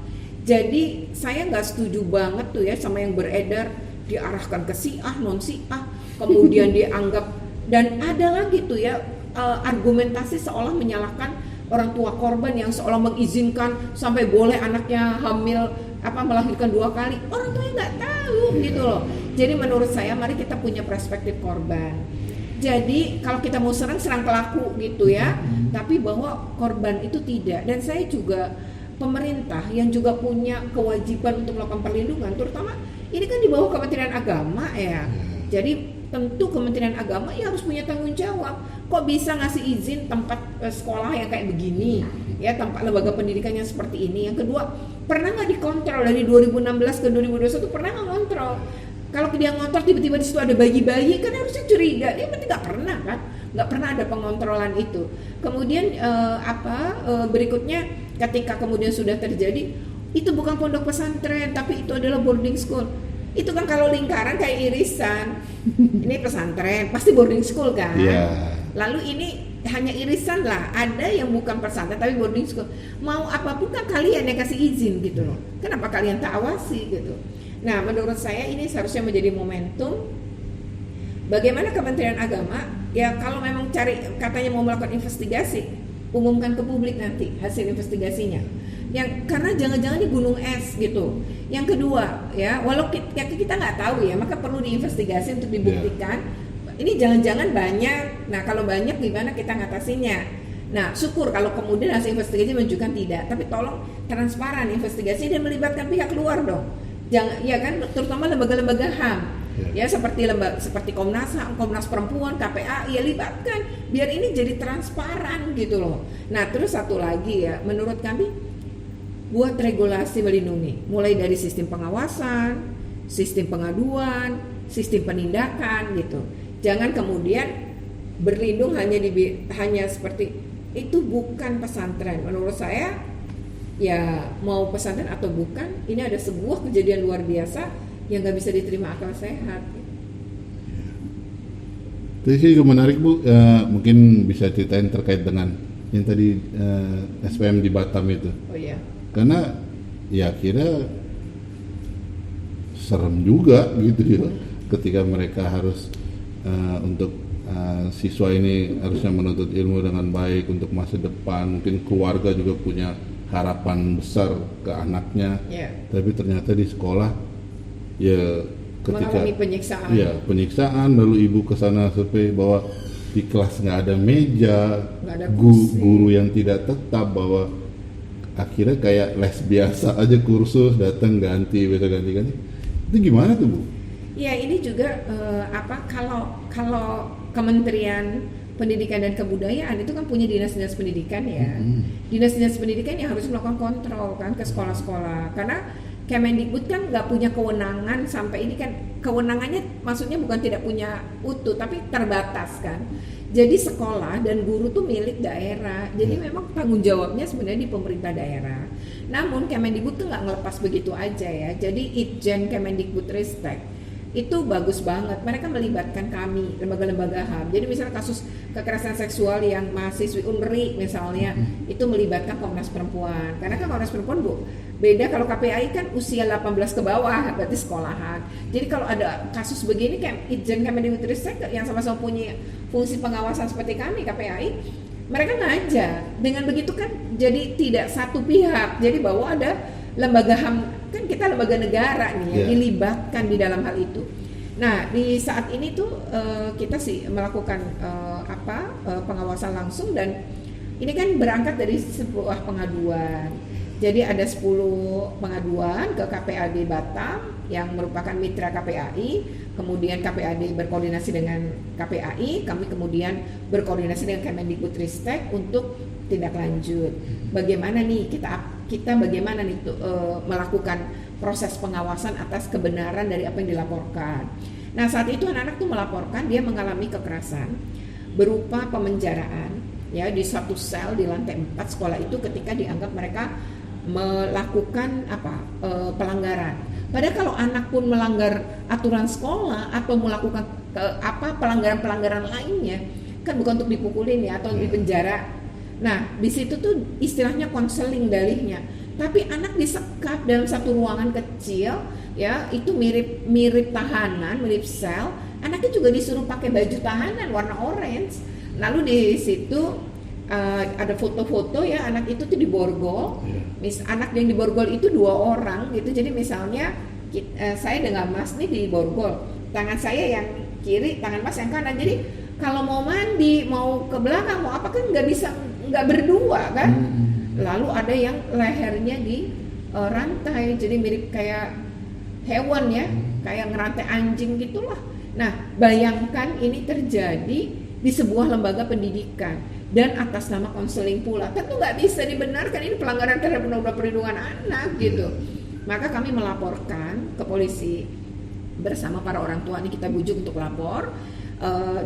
Jadi saya nggak setuju banget tuh ya sama yang beredar diarahkan ke si A non si A, kemudian dianggap, dan ada lagi tuh ya argumentasi seolah menyalahkan orang tua korban yang seolah mengizinkan sampai boleh anaknya hamil melahirkan 2 kali. Orang tuanya nggak tahu gitu loh. Jadi menurut saya mari kita punya perspektif korban. Jadi kalau kita mau serang pelaku gitu ya, tapi bahwa korban itu tidak. Dan saya juga pemerintah yang juga punya kewajiban untuk melakukan perlindungan, terutama ini kan di bawah Kementerian Agama ya. Jadi tentu Kementerian Agama ya harus punya tanggung jawab. Kok bisa ngasih izin tempat sekolah yang kayak begini, ya tempat lembaga pendidikan yang seperti ini. Yang kedua, pernah nggak dikontrol dari 2016 ke 2021, pernah nggak ngontrol? Kalau dia ngontrol tiba-tiba di situ ada bayi-bayi kan harusnya curiga. Dia berarti nggak pernah kan? Nggak pernah ada pengontrolan itu. Kemudian berikutnya ketika kemudian sudah terjadi, itu bukan pondok pesantren tapi itu adalah boarding school. Itu kan kalau lingkaran kayak irisan. Ini pesantren, pasti boarding school kan? Lalu ini hanya irisan lah, ada yang bukan pesantren tapi boarding school. Mau apapun kan kalian yang kasih izin gitu loh. Kenapa kalian tak awasi gitu? Nah, menurut saya ini seharusnya menjadi momentum bagaimana Kementerian Agama ya kalau memang katanya mau melakukan investigasi, umumkan ke publik nanti hasil investigasinya. Karena jangan-jangan ini gunung es gitu. Yang kedua ya, walau kita nggak tahu ya, maka perlu diinvestigasi untuk dibuktikan. Ini jangan-jangan banyak. Nah, kalau banyak gimana kita ngatasinya? Nah, syukur kalau kemudian hasil investigasi menunjukkan tidak, tapi tolong transparan investigasi dan melibatkan pihak luar dong. Jangan, ya kan, terutama lembaga-lembaga HAM, ya seperti Komnas HAM, Komnas Perempuan, KPAI, ya libatkan biar ini jadi transparan gitu loh. Nah, terus satu lagi ya, menurut kami buat regulasi melindungi, mulai dari sistem pengawasan, sistem pengaduan, sistem penindakan gitu. Jangan kemudian berlindung hanya seperti itu, bukan pesantren. Menurut saya ya mau pesantren atau bukan, ini ada sebuah kejadian luar biasa yang nggak bisa diterima akal sehat. Itu sih juga menarik Bu, mungkin bisa ceritain terkait dengan yang tadi SPM di Batam itu. Oh iya. Karena ya kira serem juga gitu ya, ketika mereka harus untuk siswa ini harusnya menuntut ilmu dengan baik untuk masa depan, mungkin keluarga juga punya harapan besar ke anaknya, tapi ternyata di sekolah ya ketika mengalami penyiksaan. Ya, penyiksaan, lalu ibu kesana survei bahwa di kelas nggak ada meja, guru yang tidak tetap, bahwa akhirnya kayak les biasa aja, kursus datang ganti ganti. Itu gimana tuh Bu? Ya ini juga kalau Kementerian Pendidikan dan Kebudayaan itu kan punya dinas-dinas pendidikan ya. Dinas-dinas pendidikan yang harus melakukan kontrol kan ke sekolah-sekolah. Karena Kemendikbud kan nggak punya kewenangan sampai ini kan, kewenangannya maksudnya bukan tidak punya utuh tapi terbatas kan. Jadi sekolah dan guru tuh milik daerah. Jadi memang tanggung jawabnya sebenarnya di pemerintah daerah. Namun Kemendikbud tuh nggak ngelepas begitu aja ya. Jadi Itjen Kemendikbudristek itu bagus banget, mereka melibatkan kami, lembaga-lembaga HAM. Jadi misalnya kasus kekerasan seksual yang mahasiswi UNRI misalnya, itu melibatkan Komnas Perempuan. Karena kan Komnas Perempuan Bu, beda kalau KPAI kan usia 18 ke bawah, berarti sekolahan. Jadi kalau ada kasus begini kayak Itjen Kemendikbudristek yang sama-sama punya fungsi pengawasan seperti kami KPAI, mereka ngajak. Dengan begitu kan jadi tidak satu pihak. Jadi bahwa ada lembaga HAM, kan kita lembaga negara nih ya, dilibatkan di dalam hal itu. Nah di saat ini tuh kita sih melakukan pengawasan langsung, dan ini kan berangkat dari sebuah pengaduan. Jadi ada 10 pengaduan ke KPAD Batam yang merupakan mitra KPAI, kemudian KPAD berkoordinasi dengan KPAI, kami kemudian berkoordinasi dengan Kemendikbudristek untuk tindak lanjut. Bagaimana nih kita bagaimana nih melakukan proses pengawasan atas kebenaran dari apa yang dilaporkan. Nah, saat itu anak-anak tuh melaporkan dia mengalami kekerasan berupa pemenjaraan ya di satu sel di lantai 4 sekolah itu ketika dianggap mereka melakukan pelanggaran. Padahal kalau anak pun melanggar aturan sekolah atau melakukan pelanggaran-pelanggaran lainnya, kan bukan untuk dipukulin ya atau dipenjara. Nah, di situ tuh istilahnya konseling dalihnya. Tapi anak disekap dalam satu ruangan kecil, ya itu mirip tahanan, mirip sel. Anaknya juga disuruh pakai baju tahanan warna orange. Lalu di situ ada foto-foto ya anak itu tuh diborgol. Anak yang diborgol itu 2 orang gitu. Jadi misalnya saya dengan Mas nih diborgol, tangan saya yang kiri, tangan Mas yang kanan. Jadi kalau mau mandi, mau ke belakang, mau apa kan nggak berdua kan. Lalu ada yang lehernya di rantai, jadi mirip kayak hewan ya, kayak ngerantai anjing gitulah. Nah, bayangkan ini terjadi di sebuah lembaga pendidikan dan atas nama konseling pula. Tentu nggak bisa dibenarkan, ini pelanggaran terhadap Undang-Undang Perlindungan Anak gitu. Maka kami melaporkan ke polisi bersama para orang tua, ini kita bujuk untuk lapor,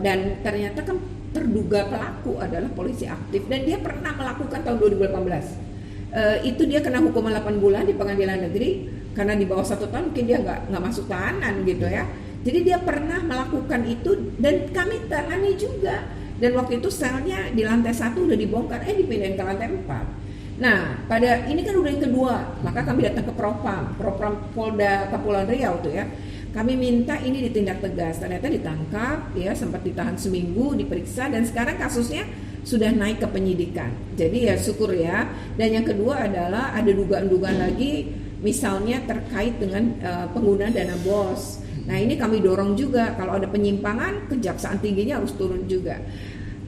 dan ternyata kan terduga pelaku adalah polisi aktif dan dia pernah melakukan tahun 2018. Itu dia kena hukuman 8 bulan di pengadilan negeri karena di bawah 1 tahun mungkin dia nggak masuk tahanan gitu ya. Jadi dia pernah melakukan itu dan kami tangani juga. Dan waktu itu selnya di lantai 1 udah dibongkar, dipindahin ke lantai 4. Nah, pada ini kan udah yang kedua, maka kami datang ke Propam Polda Kepulauan Riau tuh ya. Kami minta ini ditindak tegas. Ternyata ditangkap, ya sempat ditahan seminggu, diperiksa dan sekarang kasusnya sudah naik ke penyidikan. Jadi ya syukur ya. Dan yang kedua adalah ada dugaan-dugaan lagi, misalnya terkait dengan penggunaan dana BOS. Nah ini kami dorong juga kalau ada penyimpangan, kejaksaan tingginya harus turun juga.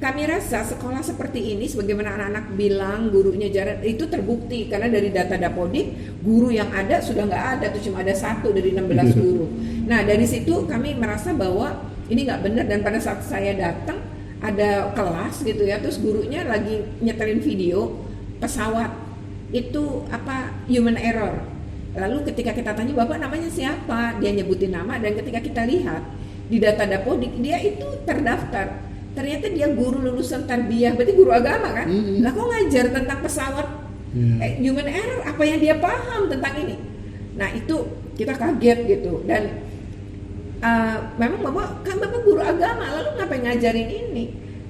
Kami rasa sekolah seperti ini, sebagaimana anak-anak bilang gurunya jarang, itu terbukti karena dari data Dapodik guru yang ada sudah nggak ada, tuh cuma ada 1 dari 16 guru. Nah dari situ kami merasa bahwa ini nggak benar dan pada saat saya datang ada kelas gitu ya, terus gurunya lagi nyetelin video pesawat itu human error. Lalu ketika kita tanya bapak namanya siapa, dia nyebutin nama dan ketika kita lihat di data Dapodik dia itu terdaftar. Ternyata dia guru lulusan tarbiyah, berarti guru agama kan? Lah kok ngajar tentang pesawat human error, apa yang dia paham tentang ini? Nah itu kita kaget gitu dan memang bapak guru agama, lalu ngapain ngajarin ini?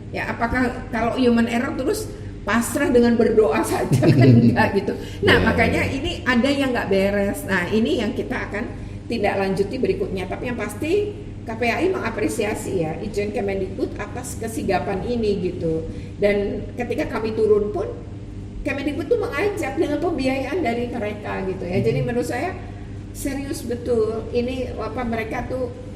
Ya apakah kalau human error terus pasrah dengan berdoa saja kan enggak gitu. Nah makanya ini ada yang nggak beres. Nah ini yang kita akan tindak lanjuti berikutnya. Tapi yang pasti KPAI mengapresiasi ya Ijen Kemendikbud atas kesigapan ini gitu. Dan ketika kami turun pun Kemendikbud tuh mengajak dengan pembiayaan dari mereka gitu ya. Jadi menurut saya serius betul. Ini mereka tuh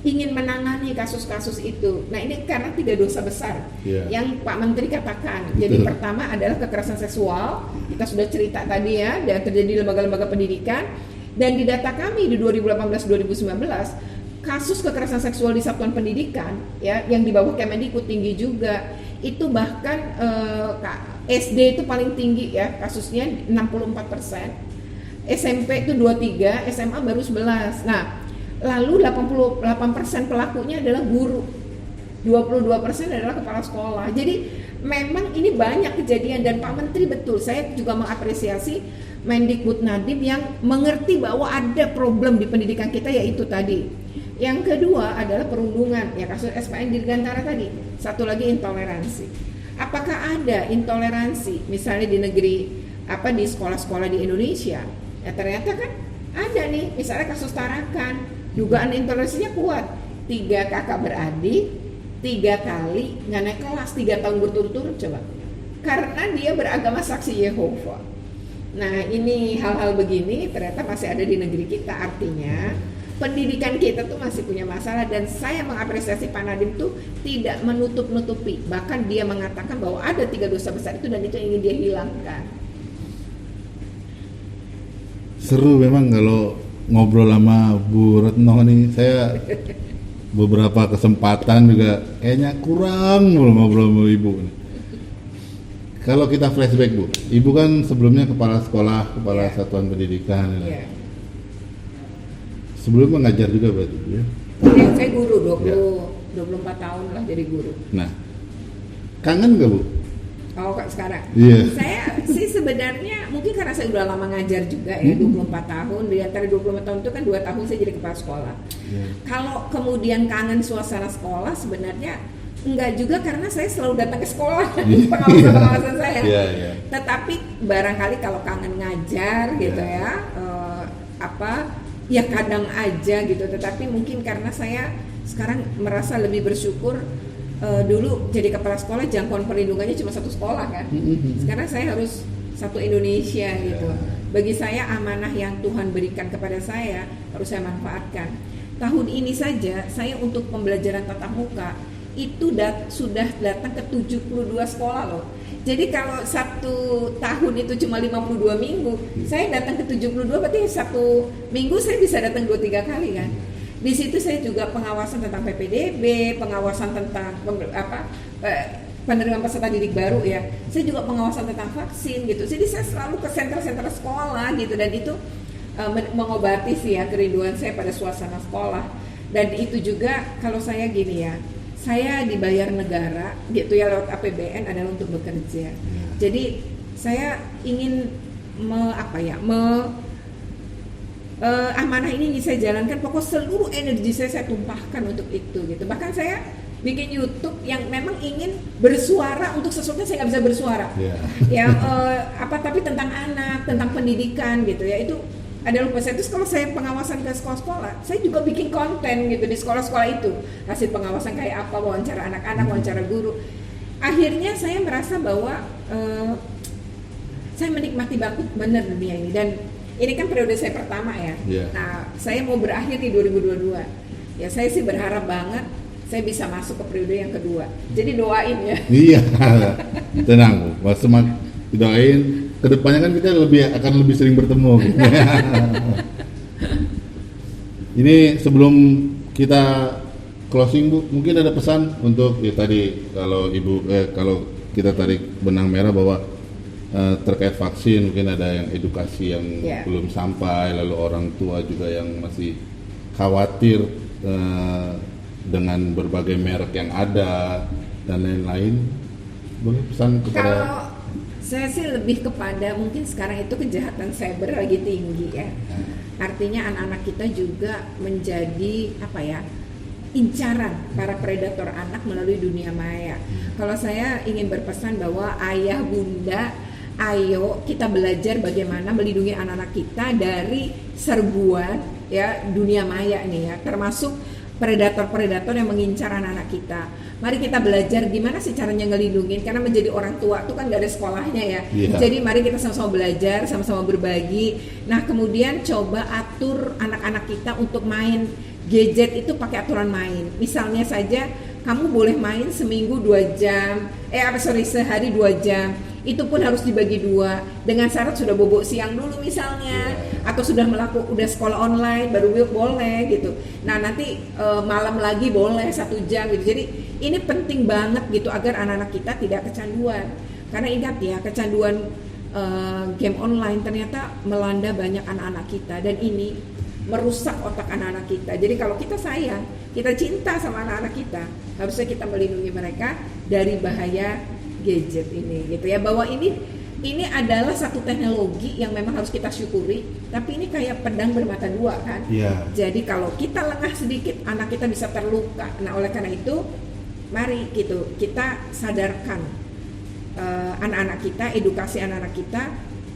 ingin menangani kasus-kasus itu. Nah ini karena 3 dosa besar yang Pak Menteri katakan. Jadi pertama adalah kekerasan seksual. Kita sudah cerita tadi ya, dan terjadi di lembaga-lembaga pendidikan. Dan di data kami di 2018-2019 kasus kekerasan seksual di satuan pendidikan ya yang di bawah Kemendikbud tinggi juga. Itu bahkan SD itu paling tinggi ya kasusnya 64%. SMP itu 23, SMA baru 11. Nah lalu 88% pelakunya adalah guru, 22% adalah kepala sekolah. Jadi memang ini banyak kejadian dan Pak Menteri betul, saya juga mengapresiasi Mendikbud Nadiem yang mengerti bahwa ada problem di pendidikan kita yaitu tadi. Yang kedua adalah perundungan, ya kasus SPN Dirgantara tadi. Satu lagi intoleransi. Apakah ada intoleransi misalnya di negeri di sekolah-sekolah di Indonesia? Ya ternyata kan ada nih, misalnya kasus Tarakan. Dugaan intoleransinya kuat. 3 kakak beradik, 3 kali nggak naik kelas 3 tahun berturut-turut coba. Karena dia beragama saksi Yehova. Nah ini hal-hal begini ternyata masih ada di negeri kita. Artinya pendidikan kita tuh masih punya masalah, dan saya mengapresiasi Pak Nadiem tuh tidak menutup-nutupi, bahkan dia mengatakan bahwa ada 3 dosa besar itu dan itu yang ingin dia hilangkan. Seru memang kalau ngobrol sama Bu Retno nih. Saya beberapa kesempatan juga kayaknya kurang ngobrol sama Ibu. Kalau kita flashback Bu, Ibu kan sebelumnya kepala sekolah, kepala satuan pendidikan. Iya. Sebelum mengajar juga berarti Bu ya? Ya, saya guru 24 tahun lah jadi guru. Nah, kangen nggak Bu? Oh, sekarang? Iya. Saya sih sebenarnya mungkin karena saya udah lama ngajar juga ya, 24 tahun. Di antara 24 tahun itu kan 2 tahun saya jadi kepala sekolah. Kalau kemudian kangen suasana sekolah, sebenarnya enggak juga, karena saya selalu datang ke sekolah pengawasan saya. Tetapi barangkali kalau kangen ngajar gitu ya, ya kadang aja gitu. Tetapi mungkin karena saya sekarang merasa lebih bersyukur. Dulu jadi kepala sekolah jangkauan perlindungannya cuma 1 sekolah kan. Sekarang saya harus 1 Indonesia gitu. Bagi saya amanah yang Tuhan berikan kepada saya harus saya manfaatkan. Tahun ini saja saya untuk pembelajaran tatap muka itu sudah datang ke 72 sekolah loh. Jadi kalau 1 tahun itu cuma 52 minggu, saya datang ke 72, berarti 1 minggu saya bisa datang 2-3 kali kan. Di situ saya juga pengawasan tentang PPDB, pengawasan tentang penerimaan peserta didik baru ya. Saya juga pengawasan tentang vaksin gitu. Jadi saya selalu ke sentra-sentra sekolah gitu, dan itu mengobati sih ya kerinduan saya pada suasana sekolah. Dan itu juga kalau saya gini ya, saya dibayar negara gitu ya lewat APBN adalah untuk bekerja. Jadi saya ingin amanah ini saya jalankan, pokok seluruh energi saya tumpahkan untuk itu gitu. Bahkan saya bikin YouTube yang memang ingin bersuara untuk sesuatu yang saya nggak bisa bersuara, tapi tentang anak, tentang pendidikan gitu ya. Itu adalah lupa saya. Terus kalau saya pengawasan ke sekolah-sekolah, saya juga bikin konten gitu di sekolah-sekolah itu, hasil pengawasan kayak apa, wawancara anak-anak, wawancara guru. Akhirnya saya merasa bahwa saya menikmati banget benar dunia ini, dan ini kan periode saya pertama ya. Nah, saya mau berakhir di 2022. Ya, saya sih berharap banget saya bisa masuk ke periode yang kedua. Jadi doain ya. Iya, tenang Bu. Semangat doain. Kedepannya kan kita akan lebih sering bertemu. Ini sebelum kita closing Bu, mungkin ada pesan untuk ya tadi kalau kalau kita tarik benang merah bahwa terkait vaksin mungkin ada yang edukasi yang belum sampai, lalu orang tua juga yang masih khawatir dengan berbagai merek yang ada dan lain-lain. Boleh pesan kepada? Kalau saya sih lebih kepada mungkin sekarang itu kejahatan cyber lagi tinggi ya. Artinya anak-anak kita juga menjadi incaran para predator anak melalui dunia maya. Kalau saya ingin berpesan bahwa ayah bunda, ayo kita belajar bagaimana melindungi anak-anak kita dari serbuan ya dunia maya nih ya, termasuk predator-predator yang mengincar anak-anak kita. Mari kita belajar gimana sih caranya ngelindungin, karena menjadi orang tua itu kan gak ada sekolahnya ya. Jadi mari kita sama-sama belajar, sama-sama berbagi. Nah, kemudian coba atur anak-anak kita untuk main gadget itu pakai aturan main. Misalnya saja kamu boleh main seminggu 2 jam, sehari 2 jam. Itu pun harus dibagi 2 dengan syarat sudah bobok siang dulu misalnya, atau sudah udah sekolah online baru boleh gitu. Nah nanti malam lagi boleh 1 jam gitu. Jadi ini penting banget gitu agar anak-anak kita tidak kecanduan. Karena ingat ya, kecanduan game online ternyata melanda banyak anak-anak kita, dan ini merusak otak anak-anak kita. Jadi kalau kita sayang, kita cinta sama anak-anak kita, harusnya kita melindungi mereka dari bahaya gadget ini gitu ya. Bahwa ini adalah satu teknologi yang memang harus kita syukuri, tapi ini kayak pedang bermata 2 kan. Jadi kalau kita lengah sedikit, anak kita bisa terluka. Nah, oleh karena itu mari gitu kita sadarkan anak-anak kita, edukasi anak-anak kita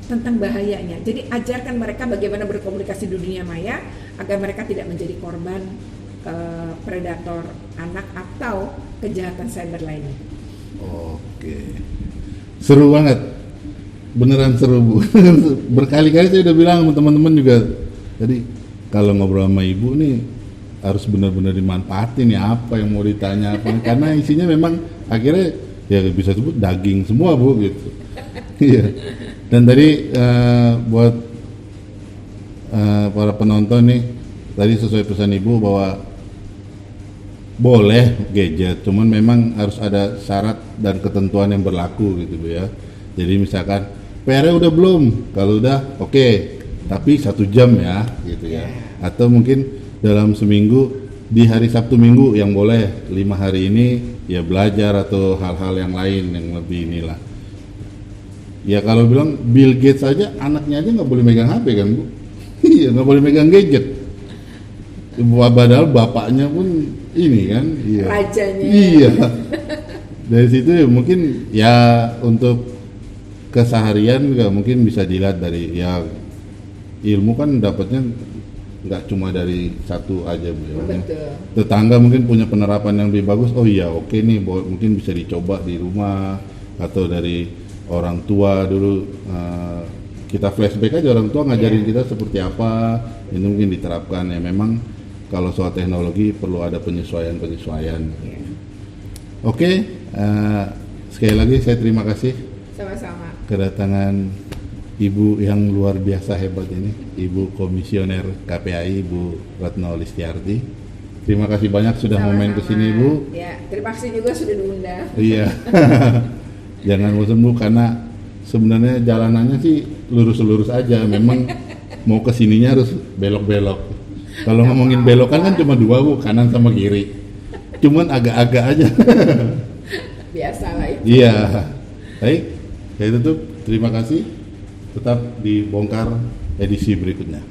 tentang bahayanya. Jadi ajarkan mereka bagaimana berkomunikasi di dunia maya agar mereka tidak menjadi korban predator anak atau kejahatan cyber lainnya. Oke, seru banget, beneran seru Bu. Berkali-kali saya udah bilang sama teman-teman juga. Jadi kalau ngobrol sama ibu nih harus benar-benar dimanfaatin ya apa yang mau ditanya apa, karena isinya memang akhirnya ya bisa sebut daging semua Bu gitu. Iya. Dan tadi buat para penonton nih, tadi sesuai pesan ibu bahwa boleh gadget, cuman memang harus ada syarat dan ketentuan yang berlaku gitu Bu ya. Jadi misalkan PR-nya udah belum, kalau udah oke, tapi 1 jam ya gitu ya. Atau mungkin dalam seminggu di hari Sabtu Minggu yang boleh, 5 hari ini ya belajar atau hal-hal yang lain yang lebih inilah. Ya kalau bilang Bill Gates aja anaknya aja nggak boleh megang HP kan Bu? Iya, nggak boleh megang gadget. Padahal bapaknya pun ini kan, iya. Rajanya. Iya. Dari situ ya mungkin ya untuk keseharian juga mungkin bisa dilihat dari ya ilmu kan dapatnya nggak cuma dari satu aja Bu ya. Betul. Tetangga mungkin punya penerapan yang lebih bagus, oh iya oke nih mungkin bisa dicoba di rumah, atau dari orang tua dulu kita flashback aja orang tua ngajarin kita seperti apa, ini mungkin diterapkan ya. Memang kalau soal teknologi perlu ada penyesuaian. Oke, sekali lagi saya terima kasih Sama-sama. kedatangan Ibu yang luar biasa hebat ini, Ibu Komisioner KPAI, Bu Retno Listiarti. Terima kasih banyak sudah mau main kesini Bu. Ya, terima kasih juga sudah diundang. Iya. Jangan bosan Bu, karena sebenarnya jalanannya sih lurus-lurus aja. Memang mau kesininya harus belok-belok. Kalau ngomongin belokan kan cuma 2 Bu, kanan sama kiri. Cuman agak-agak aja. Biasalah itu. Iya. Baik, saya tutup. Terima kasih. Tetap dibongkar edisi berikutnya.